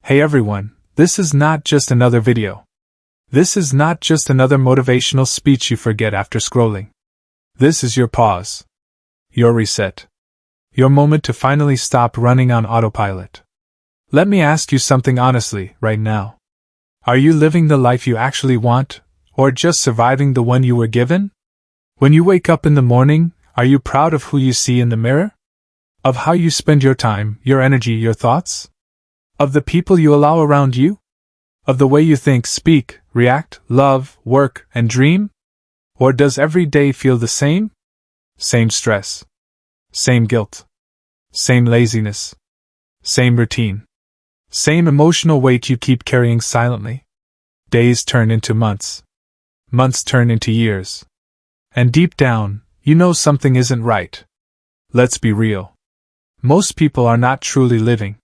Hey everyone, this is not just another video. This is not just another motivational speech you forget after scrolling. This is your pause. Your reset. Your moment to finally stop running on autopilot. Let me ask you something honestly, right now. Are you living the life you actually want, or just surviving the one you were given? When you wake up in the morning, are you proud of who you see in the mirror? Of how you spend your time, your energy, your thoughts? Of the people you allow around you? Of the way you think, speak, react, love, work, and dream? Or does every day feel the same? Same stress. Same guilt. Same laziness. Same routine. Same emotional weight you keep carrying silently. Days turn into months. Months turn into years. And deep down, you know something isn't right. Let's be real. Most people are not truly living.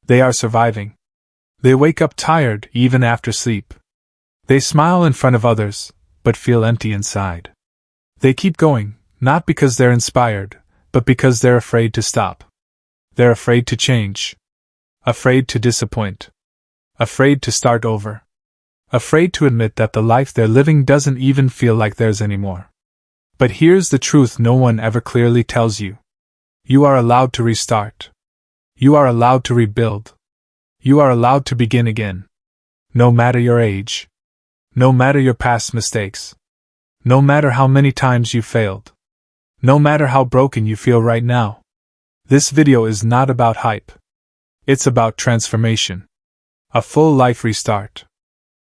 They are surviving. They wake up tired even after sleep. They smile in front of others, but feel empty inside. They keep going, not because they're inspired, but because they're afraid to stop. They're afraid to change. Afraid to disappoint. Afraid to start over. Afraid to admit that the life they're living doesn't even feel like theirs anymore. But here's the truth no one ever clearly tells you. You are allowed to restart. You are allowed to rebuild. You are allowed to begin again. No matter your age. No matter your past mistakes. No matter how many times you failed. No matter how broken you feel right now. This video is not about hype. It's about transformation. A full life restart.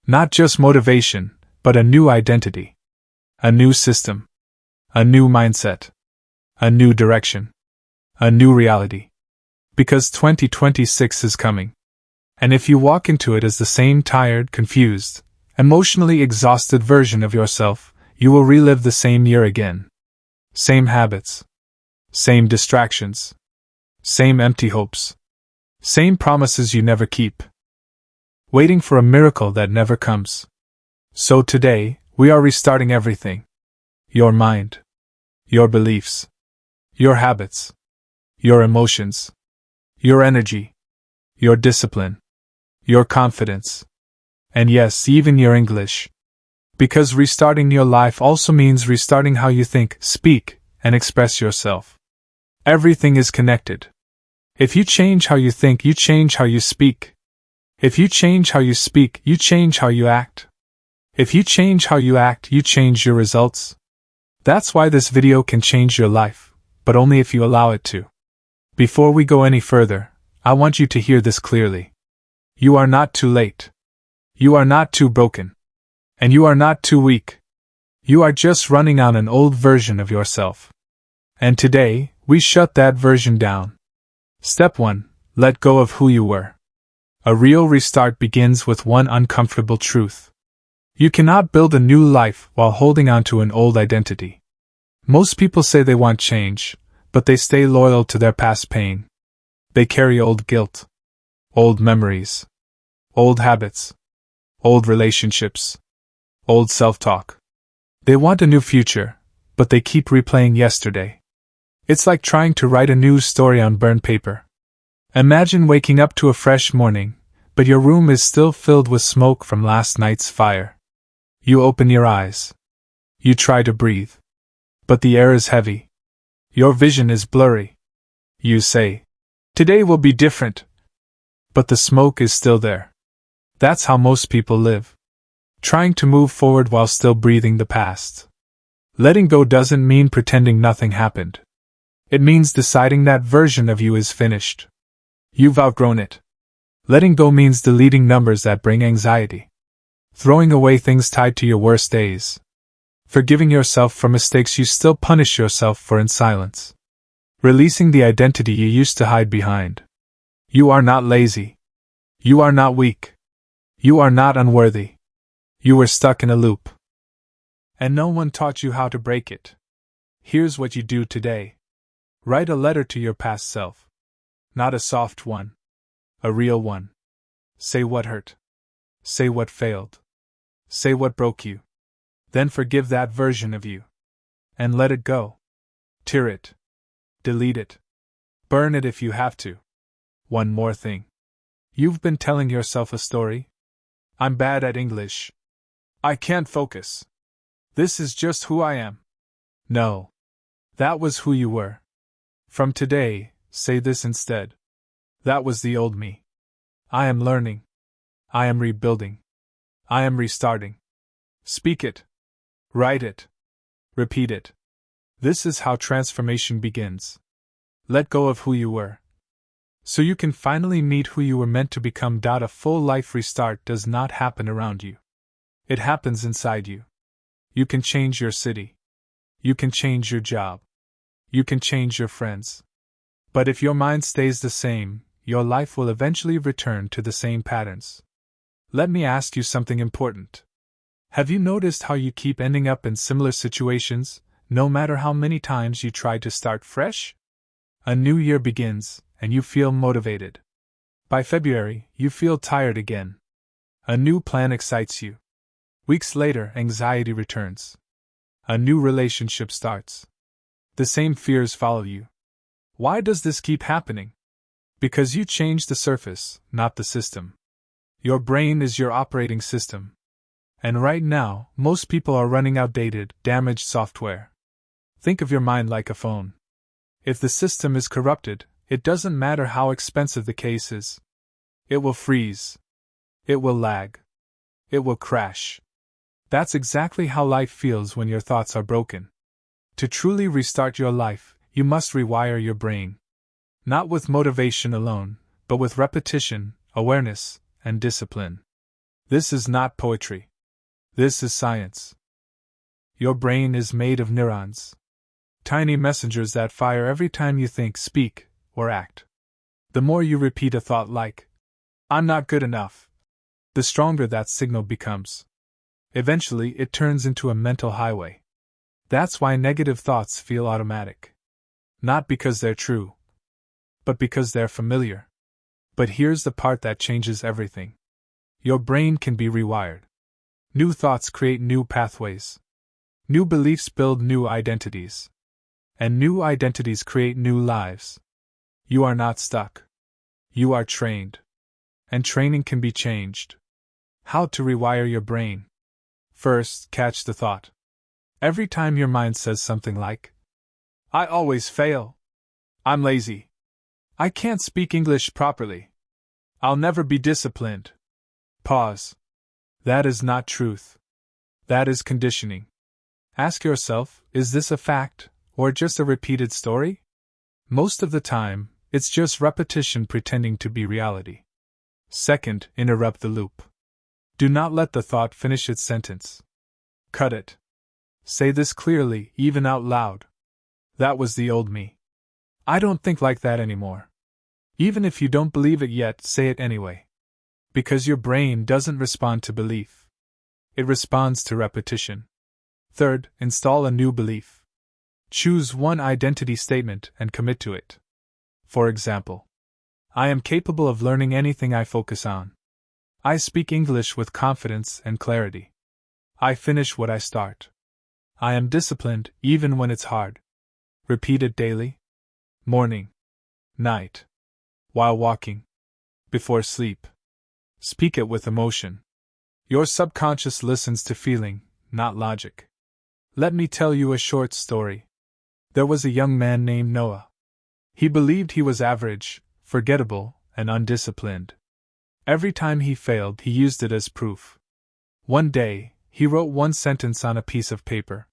Not just motivation, but a new identity. A new system. A new mindset. A new direction. A new reality. Because 2026 is coming. And if you walk into it as the same tired, confused, emotionally exhausted version of yourself, you will relive the same year again. Same habits. Same distractions. Same empty hopes. Same promises you never keep. Waiting for a miracle that never comes. So today, we are restarting everything. Your mind. Your beliefs. Your habits. Your emotions. Your energy. Your discipline. Your confidence. And yes, even your English. Because restarting your life also means restarting how you think, speak, and express yourself. Everything is connected. If you change how you think, you change how you speak. If you change how you speak, you change how you act. If you change how you act, you change your results. That's why this video can change your life, but only if you allow it to. Before we go any further, I want you to hear this clearly. You are not too late. You are not too broken. And you are not too weak. You are just running on an old version of yourself. And today, we shut that version down. Step 1. Let go of who you were. A real restart begins with one uncomfortable truth. You cannot build a new life while holding on to an old identity. Most people say they want change, but they stay loyal to their past pain. They carry old guilt, old memories, old habits, old relationships, old self-talk. They want a new future, but they keep replaying yesterday. It's like trying to write a new story on burned paper. Imagine waking up to a fresh morning, but your room is still filled with smoke from last night's fire. You open your eyes. You try to breathe. But the air is heavy. Your vision is blurry. You say, "Today will be different." But the smoke is still there. That's how most people live. Trying to move forward while still breathing the past. Letting go doesn't mean pretending nothing happened. It means deciding that version of you is finished. You've outgrown it. Letting go means deleting numbers that bring anxiety. Throwing away things tied to your worst days. Forgiving yourself for mistakes you still punish yourself for in silence. Releasing the identity you used to hide behind. You are not lazy. You are not weak. You are not unworthy. You were stuck in a loop. And no one taught you how to break it. Here's what you do today. Write a letter to your past self. Not a soft one. A real one. Say what hurt. Say what failed. Say what broke you. Then forgive that version of you. And let it go. Tear it. Delete it. Burn it if you have to. One more thing. You've been telling yourself a story. I'm bad at English. I can't focus. This is just who I am. No. That was who you were. From today, say this instead. That was the old me. I am learning. I am rebuilding. I am restarting. Speak it. Write it. Repeat it. This is how transformation begins. Let go of who you were, so you can finally meet who you were meant to become. A full life restart does not happen around you. It happens inside you. You can change your city. You can change your job. You can change your friends. But if your mind stays the same, your life will eventually return to the same patterns. Let me ask you something important. Have you noticed how you keep ending up in similar situations, no matter how many times you try to start fresh? A new year begins, and you feel motivated. By February, you feel tired again. A new plan excites you. Weeks later, anxiety returns. A new relationship starts. The same fears follow you. Why does this keep happening? Because you changed the surface, not the system. Your brain is your operating system. And right now, most people are running outdated, damaged software. Think of your mind like a phone. If the system is corrupted, it doesn't matter how expensive the case is. It will freeze. It will lag. It will crash. That's exactly how life feels when your thoughts are broken. To truly restart your life, you must rewire your brain. Not with motivation alone, but with repetition, awareness, and discipline. This is not poetry. This is science. Your brain is made of neurons. Tiny messengers that fire every time you think, speak, or act. The more you repeat a thought like, I'm not good enough, the stronger that signal becomes. Eventually, it turns into a mental highway. That's why negative thoughts feel automatic. Not because they're true, but because they're familiar. But here's the part that changes everything. Your brain can be rewired. New thoughts create new pathways. New beliefs build new identities. And new identities create new lives. You are not stuck. You are trained. And training can be changed. How to rewire your brain? First, catch the thought. Every time your mind says something like, I always fail. I'm lazy. I can't speak English properly. I'll never be disciplined. Pause. That is not truth. That is conditioning. Ask yourself, is this a fact, or just a repeated story? Most of the time, it's just repetition pretending to be reality. Second, interrupt the loop. Do not let the thought finish its sentence. Cut it. Say this clearly, even out loud. That was the old me. I don't think like that anymore. Even if you don't believe it yet, say it anyway. Because your brain doesn't respond to belief. It responds to repetition. Third, install a new belief. Choose one identity statement and commit to it. For example, I am capable of learning anything I focus on. I speak English with confidence and clarity. I finish what I start. I am disciplined even when it's hard. Repeat it daily. Morning. Night. While walking. Before sleep. Speak it with emotion. Your subconscious listens to feeling, not logic. Let me tell you a short story. There was a young man named Noah. He believed he was average, forgettable, and undisciplined. Every time he failed, he used it as proof. One day, he wrote one sentence on a piece of paper.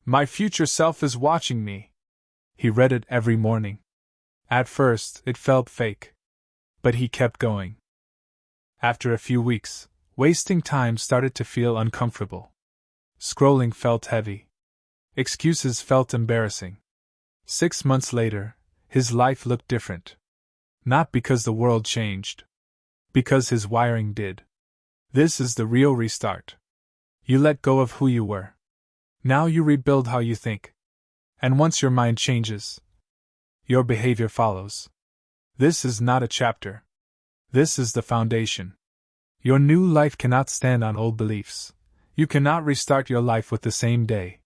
My future self is watching me. He read it every morning. At first, it felt fake. But he kept going. After a few weeks, wasting time started to feel uncomfortable. Scrolling felt heavy. Excuses felt embarrassing. 6 months later, his life looked different. Not because the world changed. Because his wiring did. This is the real restart. You let go of who you were. Now you rebuild how you think. And once your mind changes, your behavior follows. This is not a chapter. This is the foundation. Your new life cannot stand on old beliefs. You cannot restart your life with the same day.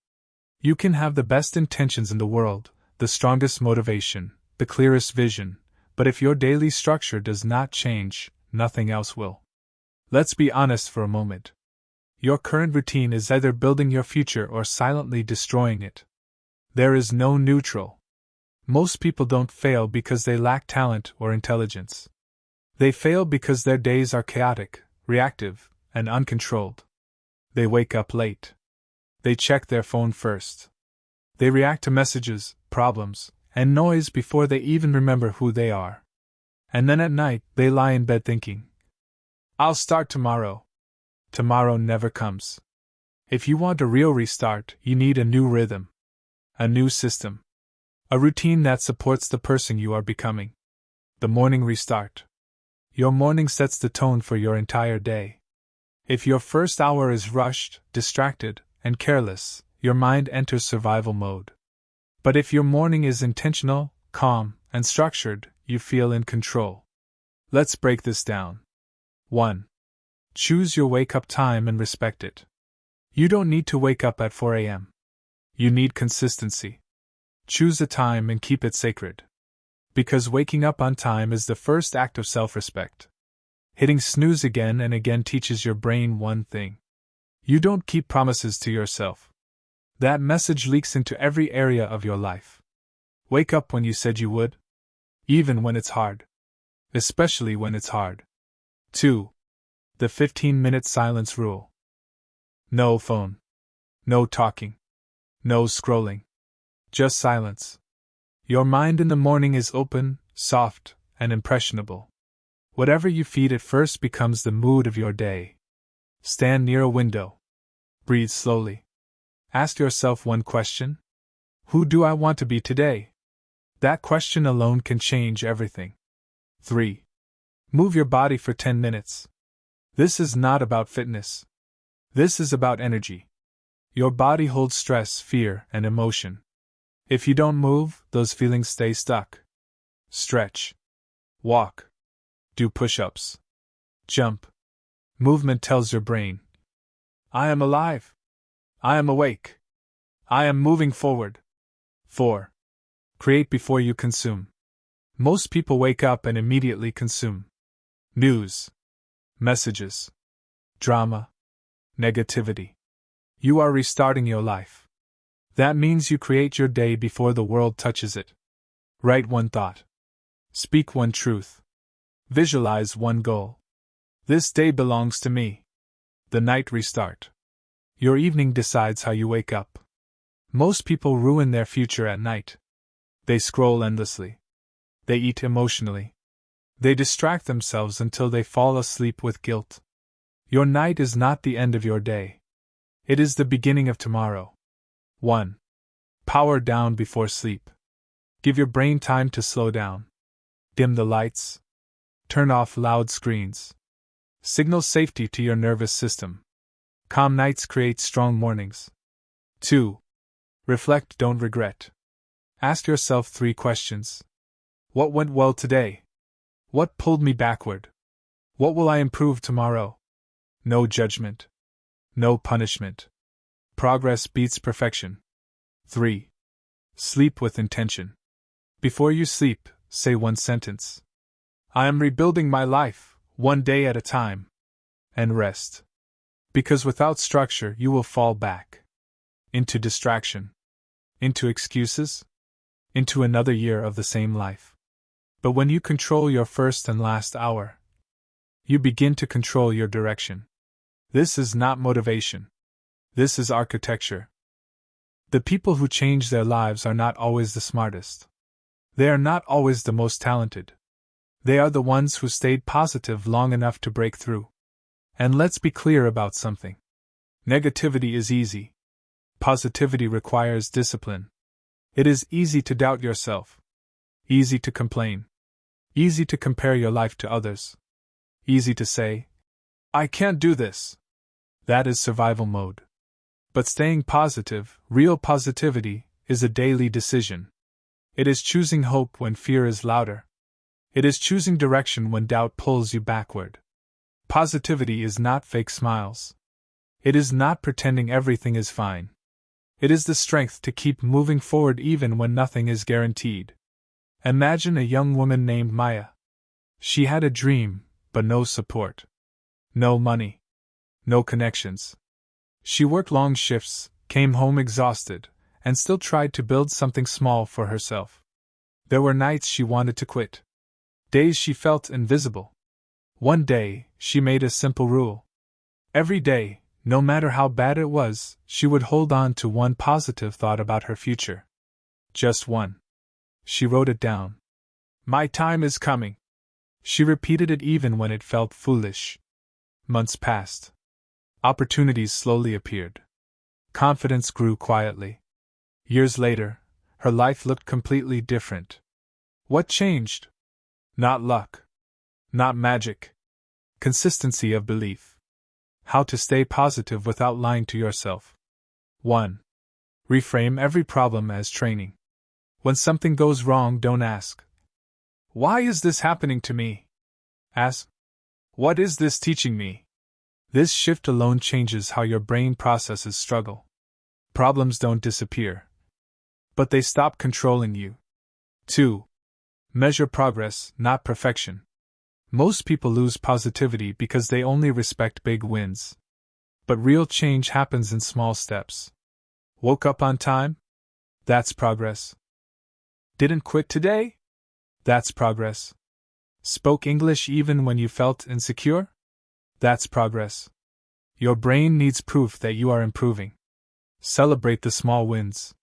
You can have the best intentions in the world, the strongest motivation, the clearest vision, but if your daily structure does not change, nothing else will. Let's be honest for a moment. Your current routine is either building your future or silently destroying it. There is no neutral. Most people don't fail because they lack talent or intelligence. They fail because their days are chaotic, reactive, and uncontrolled. They wake up late. They check their phone first. They react to messages, problems, and noise before they even remember who they are. And then at night, they lie in bed thinking, "I'll start tomorrow." Tomorrow never comes. If you want a real restart, you need a new rhythm, a new system, a routine that supports the person you are becoming. The morning restart. Your morning sets the tone for your entire day. If your first hour is rushed, distracted, and careless, your mind enters survival mode. But if your morning is intentional, calm, and structured, you feel in control. Let's break this down. 1. Choose your wake-up time and respect it. You don't need to wake up at 4 a.m. You need consistency. Choose a time and keep it sacred. Because waking up on time is the first act of self-respect. Hitting snooze again and again teaches your brain one thing. You don't keep promises to yourself. That message leaks into every area of your life. Wake up when you said you would. Even when it's hard. Especially when it's hard. 2. The 15-minute silence rule. No phone. No talking. No scrolling. Just silence. Your mind in the morning is open, soft, and impressionable. Whatever you feed it first becomes the mood of your day. Stand near a window. Breathe slowly. Ask yourself one question. Who do I want to be today? That question alone can change everything. 3. Move your body for 10 minutes. This is not about fitness. This is about energy. Your body holds stress, fear, and emotion. If you don't move, those feelings stay stuck. Stretch. Walk. Do push-ups. Jump. Movement tells your brain, I am alive. I am awake. I am moving forward. 4. Create before you consume. Most people wake up and immediately consume. News. Messages. Drama. Negativity. You are restarting your life. That means you create your day before the world touches it. Write one thought. Speak one truth. Visualize one goal. This day belongs to me. The night restart. Your evening decides how you wake up. Most people ruin their future at night. They scroll endlessly. They eat emotionally. They distract themselves until they fall asleep with guilt. Your night is not the end of your day. It is the beginning of tomorrow. 1. Power down before sleep. Give your brain time to slow down. Dim the lights. Turn off loud screens. Signal safety to your nervous system. Calm nights create strong mornings. 2. Reflect, don't regret. Ask yourself 3 questions. What went well today? What pulled me backward? What will I improve tomorrow? No judgment. No punishment. Progress beats perfection. 3. Sleep with intention. Before you sleep, say one sentence. I am rebuilding my life, one day at a time. And rest. Because without structure, you will fall back. Into distraction. Into excuses. Into another year of the same life. But when you control your first and last hour, you begin to control your direction. This is not motivation. This is architecture. The people who change their lives are not always the smartest. They are not always the most talented. They are the ones who stayed positive long enough to break through. And let's be clear about something. Negativity is easy. Positivity requires discipline. It is easy to doubt yourself. Easy to complain. Easy to compare your life to others. Easy to say, I can't do this. That is survival mode. But staying positive, real positivity, is a daily decision. It is choosing hope when fear is louder. It is choosing direction when doubt pulls you backward. Positivity is not fake smiles. It is not pretending everything is fine. It is the strength to keep moving forward even when nothing is guaranteed. Imagine a young woman named Maya. She had a dream, but no support. No money. No connections. She worked long shifts, came home exhausted, and still tried to build something small for herself. There were nights she wanted to quit. Days she felt invisible. One day, she made a simple rule. Every day, no matter how bad it was, she would hold on to one positive thought about her future. Just one. She wrote it down. My time is coming. She repeated it even when it felt foolish. Months passed. Opportunities slowly appeared. Confidence grew quietly. Years later, her life looked completely different. What changed? Not luck. Not magic. Consistency of belief. How to stay positive without lying to yourself. 1. Reframe every problem as training. When something goes wrong, don't ask, why is this happening to me? Ask, what is this teaching me? This shift alone changes how your brain processes struggle. Problems don't disappear, but they stop controlling you. 2. Measure progress, not perfection. Most people lose positivity because they only respect big wins. But real change happens in small steps. Woke up on time? That's progress. Didn't quit today? That's progress. Spoke English even when you felt insecure? That's progress. Your brain needs proof that you are improving. Celebrate the small wins.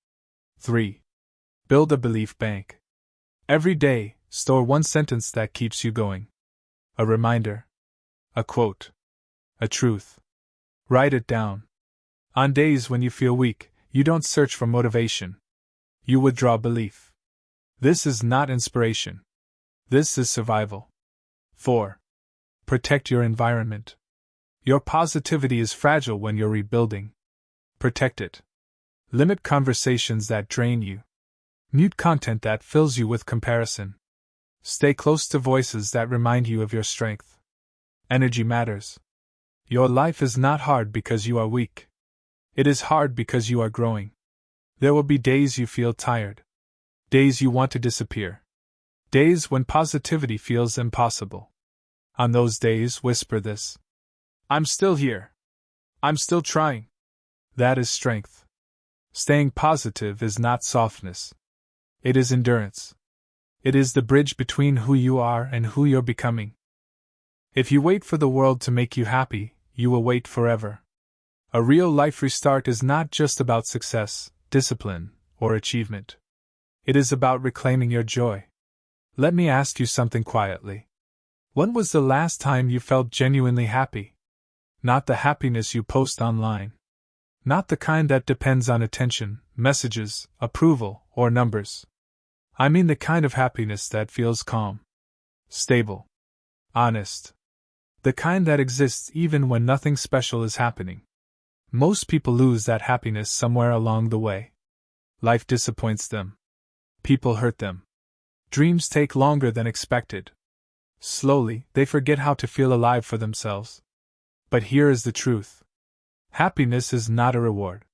3. Build a belief bank. Every day, store one sentence that keeps you going. A reminder. A quote. A truth. Write it down. On days when you feel weak, you don't search for motivation. You withdraw belief. This is not inspiration. This is survival. 4. Protect your environment. Your positivity is fragile when you're rebuilding. Protect it. Limit conversations that drain you. Mute content that fills you with comparison. Stay close to voices that remind you of your strength. Energy matters. Your life is not hard because you are weak. It is hard because you are growing. There will be days you feel tired. Days you want to disappear. Days when positivity feels impossible. On those days, whisper this. I'm still here. I'm still trying. That is strength. Staying positive is not softness. It is endurance. It is the bridge between who you are and who you're becoming. If you wait for the world to make you happy, you will wait forever. A real life restart is not just about success, discipline, or achievement. It is about reclaiming your joy. Let me ask you something quietly. When was the last time you felt genuinely happy? Not the happiness you post online. Not the kind that depends on attention, messages, approval, or numbers. I mean the kind of happiness that feels calm, stable, honest. The kind that exists even when nothing special is happening. Most people lose that happiness somewhere along the way. Life disappoints them. People hurt them. Dreams take longer than expected. Slowly, they forget how to feel alive for themselves. But here is the truth. Happiness is not a reward.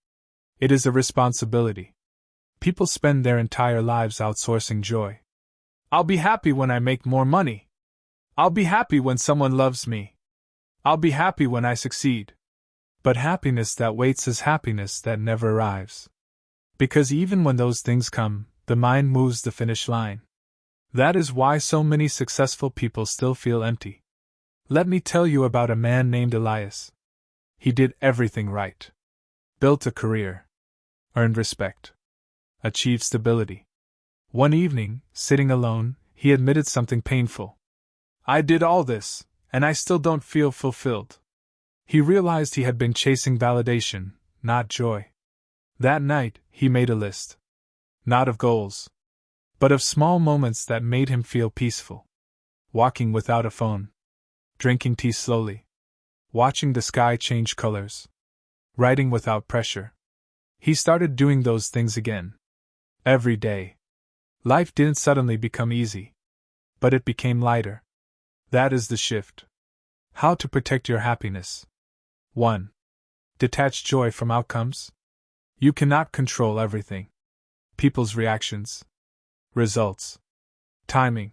It is a responsibility. People spend their entire lives outsourcing joy. I'll be happy when I make more money. I'll be happy when someone loves me. I'll be happy when I succeed. But happiness that waits is happiness that never arrives. Because even when those things come, the mind moves the finish line. That is why so many successful people still feel empty. Let me tell you about a man named Elias. He did everything right. Built a career. Earned respect. Achieved stability. One evening, sitting alone, he admitted something painful. I did all this, and I still don't feel fulfilled. He realized he had been chasing validation, not joy. That night, he made a list. Not of goals, but of small moments that made him feel peaceful. Walking without a phone. Drinking tea slowly. Watching the sky change colors. Writing without pressure. He started doing those things again. Every day. Life didn't suddenly become easy. But it became lighter. That is the shift. How to protect your happiness. 1. Detach joy from outcomes. You cannot control everything. People's reactions. Results. Timing.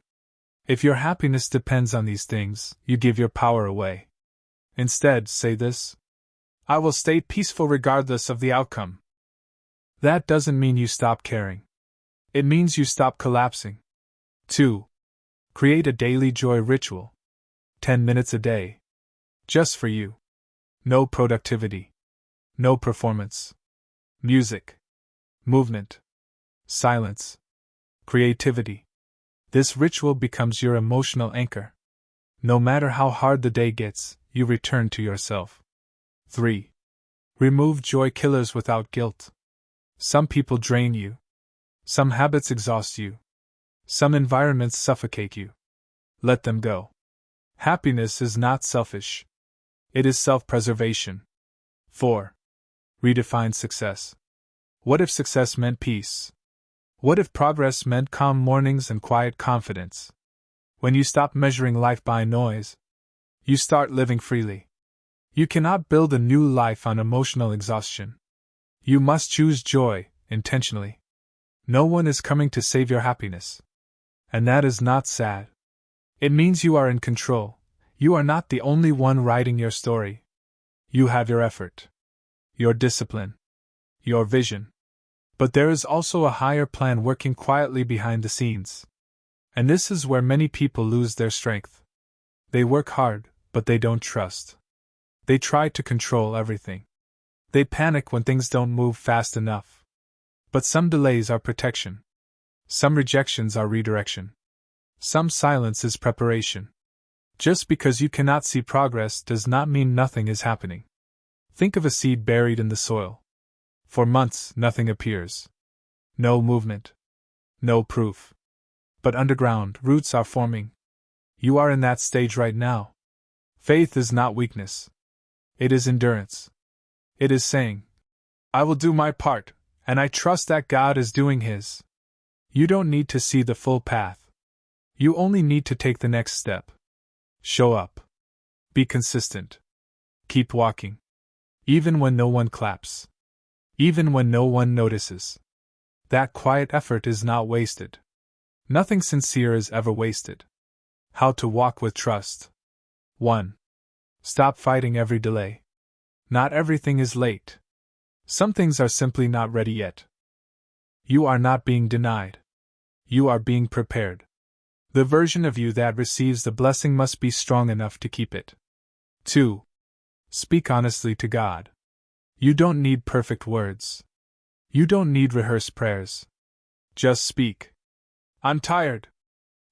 If your happiness depends on these things, you give your power away. Instead, say this: I will stay peaceful regardless of the outcome. That doesn't mean you stop caring. It means you stop collapsing. 2. Create a daily joy ritual. 10 minutes a day. Just for you. No productivity. No performance. Music. Movement. Silence. Creativity. This ritual becomes your emotional anchor. No matter how hard the day gets, you return to yourself. 3. Remove joy killers without guilt. Some people drain you. Some habits exhaust you. Some environments suffocate you. Let them go. Happiness is not selfish. It is self-preservation. 4. Redefine success. What if success meant peace? What if progress meant calm mornings and quiet confidence? When you stop measuring life by noise, you start living freely. You cannot build a new life on emotional exhaustion. You must choose joy, intentionally. No one is coming to save your happiness. And that is not sad. It means you are in control. You are not the only one writing your story. You have your effort, your discipline, your vision. But there is also a higher plan working quietly behind the scenes. And this is where many people lose their strength. They work hard, but they don't trust. They try to control everything. They panic when things don't move fast enough. But some delays are protection. Some rejections are redirection. Some silence is preparation. Just because you cannot see progress does not mean nothing is happening. Think of a seed buried in the soil. For months, nothing appears. No movement. No proof. But underground, roots are forming. You are in that stage right now. Faith is not weakness. It is endurance. It is saying, I will do my part, and I trust that God is doing His. You don't need to see the full path. You only need to take the next step. Show up. Be consistent. Keep walking. Even when no one claps. Even when no one notices. That quiet effort is not wasted. Nothing sincere is ever wasted. How to walk with trust. 1. Stop fighting every delay. Not everything is late. Some things are simply not ready yet. You are not being denied. You are being prepared. The version of you that receives the blessing must be strong enough to keep it. 2. Speak honestly to God. You don't need perfect words. You don't need rehearsed prayers. Just speak. I'm tired.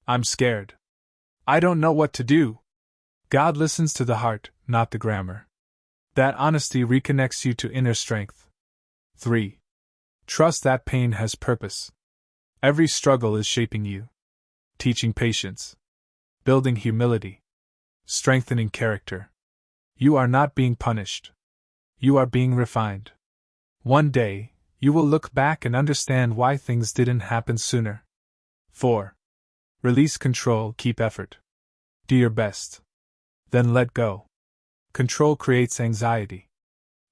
I'm scared. I don't know what to do. God listens to the heart, not the grammar. That honesty reconnects you to inner strength. 3. Trust that pain has purpose. Every struggle is shaping you. Teaching patience. Building humility. Strengthening character. You are not being punished. You are being refined. One day, you will look back and understand why things didn't happen sooner. 4. Release control, keep effort. Do your best. Then let go. Control creates anxiety.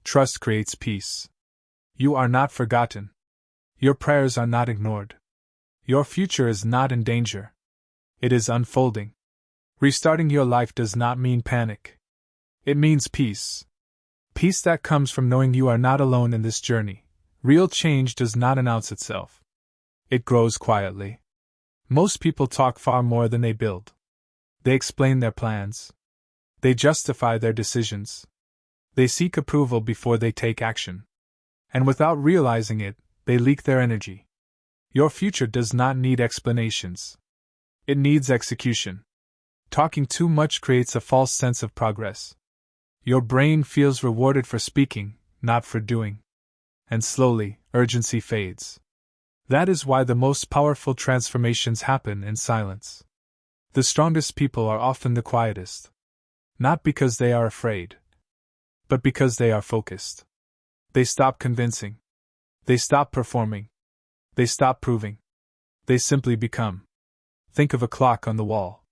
Trust creates peace. You are not forgotten. Your prayers are not ignored. Your future is not in danger. It is unfolding. Restarting your life does not mean panic. It means peace. Peace that comes from knowing you are not alone in this journey. Real change does not announce itself. It grows quietly. Most people talk far more than they build. They explain their plans. They justify their decisions. They seek approval before they take action. And without realizing it, they leak their energy. Your future does not need explanations. It needs execution. Talking too much creates a false sense of progress. Your brain feels rewarded for speaking, not for doing. And slowly, urgency fades. That is why the most powerful transformations happen in silence. The strongest people are often the quietest. Not because they are afraid, but because they are focused. They stop convincing. They stop performing. They stop proving. They simply become. Think of a clock on the wall.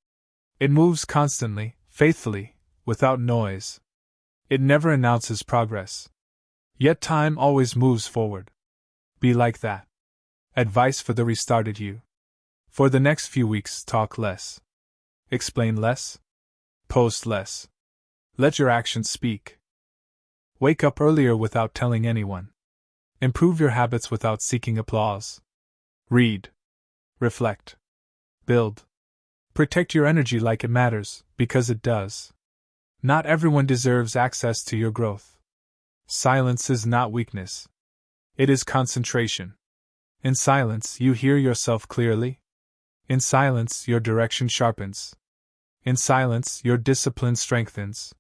It moves constantly, faithfully, without noise. It never announces progress. Yet time always moves forward. Be like that. Advice for the restarted you. For the next few weeks, talk less. Explain less. Post less. Let your actions speak. Wake up earlier without telling anyone. Improve your habits without seeking applause. Read. Reflect. Build. Protect your energy like it matters, because it does. Not everyone deserves access to your growth. Silence is not weakness. It is concentration. In silence, you hear yourself clearly. In silence, your direction sharpens. In silence, your discipline strengthens.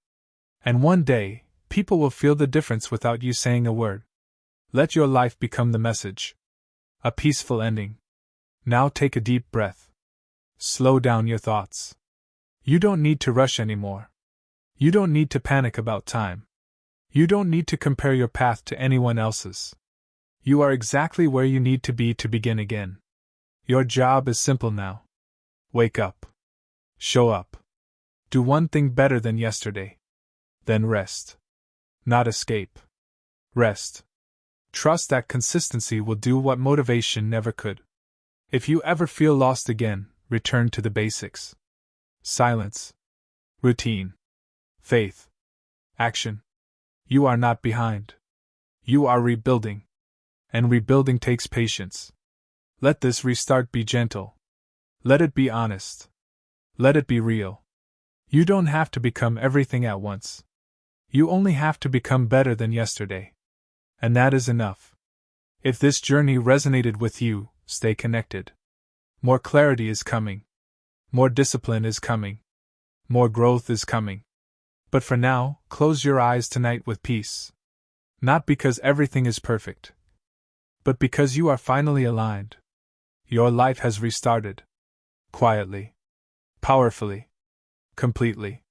And one day, people will feel the difference without you saying a word. Let your life become the message. A peaceful ending. Now take a deep breath. Slow down your thoughts. You don't need to rush anymore. You don't need to panic about time. You don't need to compare your path to anyone else's. You are exactly where you need to be to begin again. Your job is simple now. Wake up. Show up. Do one thing better than yesterday. Then rest. Not escape. Rest. Trust that consistency will do what motivation never could. If you ever feel lost again, return to the basics. Silence. Routine. Faith. Action. You are not behind. You are rebuilding. And rebuilding takes patience. Let this restart be gentle. Let it be honest. Let it be real. You don't have to become everything at once. You only have to become better than yesterday. And that is enough. If this journey resonated with you, stay connected. More clarity is coming. More discipline is coming. More growth is coming. But for now, close your eyes tonight with peace. Not because everything is perfect, but because you are finally aligned. Your life has restarted. Quietly. Powerfully. Completely.